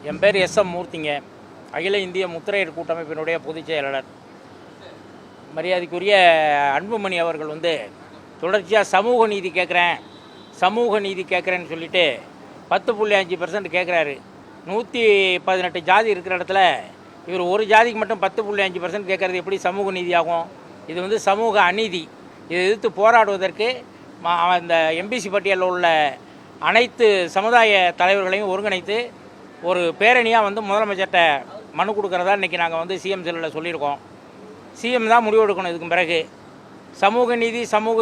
என் பேர் எஸ்.எம். மூர்த்திங்க. அகில இந்திய முத்திரையர் கூட்டமைப்பினுடைய பொதுச் செயலாளர். மரியாதைக்குரிய அன்புமணி அவர்கள் தொடர்ச்சியாக சமூக நீதி கேட்குறேன்னு சொல்லிட்டு 10.5% கேட்குறாரு. 118 ஜாதி இருக்கிற இடத்துல இவர் ஒரு ஜாதிக்கு மட்டும் 10.5% கேட்குறது எப்படி சமூக நீதி ஆகும்? இது சமூக அநீதி. இதை எதிர்த்து போராடுவதற்கு இந்த எம்பிசி பட்டியலில் உள்ள அனைத்து சமுதாய தலைவர்களையும் ஒருங்கிணைத்து ஒரு பேரணியாக முதலமைச்சர்கிட்ட மனு கொடுக்குறதா இன்றைக்கி நாங்கள் சிஎம் செல்லில் சொல்லியிருக்கோம். சிஎம் தான் முடிவு எடுக்கணும். இதுக்கு பிறகு சமூக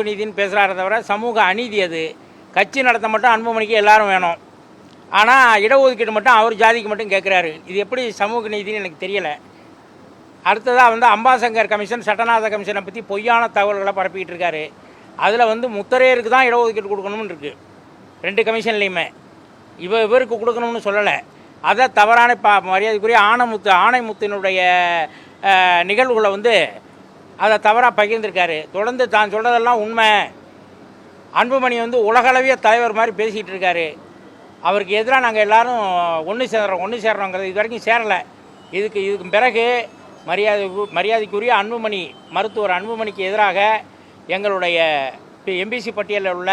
நீதின்னு பேசுகிறார தவிர சமூக அநீதி. அது கட்சி நடத்த மட்டும் அன்புமணிக்கு எல்லாரும் வேணும், ஆனால் இடஒதுக்கீடு மட்டும் அவர் ஜாதிக்கு மட்டும் கேட்குறாரு. இது எப்படி சமூக நீதின்னு எனக்கு தெரியலை. அடுத்ததாக அம்பாசங்கர் கமிஷன், சட்டநாத கமிஷனை பற்றி பொய்யான தகவல்களை பரப்பிக்கிட்டு இருக்காரு. அதில் முத்திரையருக்கு தான் இடஒதுக்கீடு கொடுக்கணும்னு இருக்குது 2 கமிஷன்லேயுமே. இவருக்கு கொடுக்கணும்னு சொல்லலை. அதை தவறான மரியாதைக்குரிய ஆணைமுத்தினுடைய நிகழ்வுகளை அதை தவறாக பகிர்ந்திருக்காரு. தொடர்ந்து தான் சொல்கிறதெல்லாம் உண்மை. அன்புமணி உலகளவிய தலைவர் மாதிரி பேசிக்கிட்டு இருக்காரு. அவருக்கு எதிராக நாங்கள் எல்லோரும் ஒன்று சேர்றோங்கிறது இது வரைக்கும் சேரலை. இதுக்கு பிறகு மரியாதைக்குரிய மருத்துவர் அன்புமணிக்கு எதிராக எங்களுடைய எம்பிசி பட்டியலில் உள்ள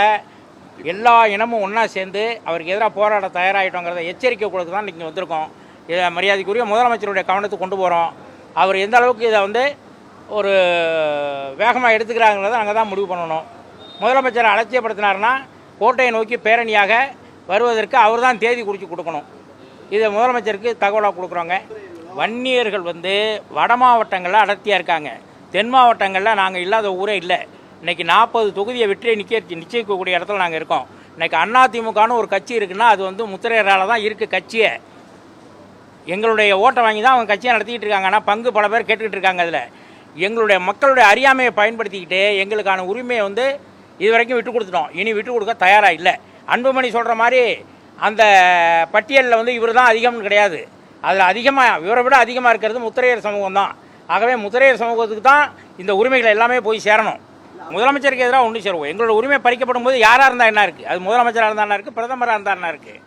எல்லா இனமும் ஒன்றா சேர்ந்து அவருக்கு எதிராக போராட தயாராகிட்டோங்கிறத எச்சரிக்கை கொடுக்க தான் இன்றைக்கி வந்திருக்கோம். இதை மரியாதைக்குரிய முதலமைச்சருடைய கவனத்துக்கு கொண்டு போகிறோம். அவர் எந்த அளவுக்கு இதை ஒரு வேகமாக எடுத்துக்கிறாங்கிறத நாங்கள் தான் முடிவு பண்ணணும். முதலமைச்சரை அலட்சியப்படுத்தினார்னா கோட்டையை நோக்கி பேரணியாக வருவதற்கு அவர் தான் தேதி குறித்து கொடுக்கணும். இதை முதலமைச்சருக்கு தகவலாக கொடுக்குறோங்க. வன்னியர்கள் வட மாவட்டங்களில் அடர்த்தியாக இருக்காங்க. தென் மாவட்டங்களில் நாங்கள் இல்லாத ஊரே இல்லை. இன்றைக்கி 40 தொகுதியை வெற்றியை நிச்சயிக்கக்கூடிய இடத்துல நாங்கள் இருக்கோம். இன்றைக்கி அதிமுகன்னு ஒரு கட்சி இருக்குன்னா அது முத்திரையரால் தான் இருக்குது கட்சியை. எங்களுடைய ஓட்டை வாங்கி தான் அவங்க கட்சியை நடத்திக்கிட்டு இருக்காங்க. ஆனால் பங்கு பல பேர் கேட்டுக்கிட்டு இருக்காங்க. அதில் எங்களுடைய மக்களுடைய அறியாமையை பயன்படுத்திக்கிட்டு எங்களுக்கான உரிமையை இது வரைக்கும் விட்டு கொடுத்துட்டோம். இனி விட்டு கொடுக்க தயாராக இல்லை. அன்புமணி சொல்கிற மாதிரி அந்த பட்டியலில் இவர் தான் அதிகம்னு கிடையாது. அதில் அதிகமாக இவரை விட அதிகமாக இருக்கிறது முத்திரையர் சமூகம் தான். ஆகவே முத்திரையர் சமூகத்துக்கு தான் இந்த உரிமைகள் எல்லாமே போய் சேரணும். முதலமைச்சருக்கு எதிராக ஒன்று சேருவோம். எங்களோட உரிமை பறிக்கப்படும் போது யாராக இருந்தால் என்ன இருக்குது? அது முதலமைச்சராக இருந்தால் என்ன இருக்குது? பிரதமராக இருந்தால் என்ன இருக்குது?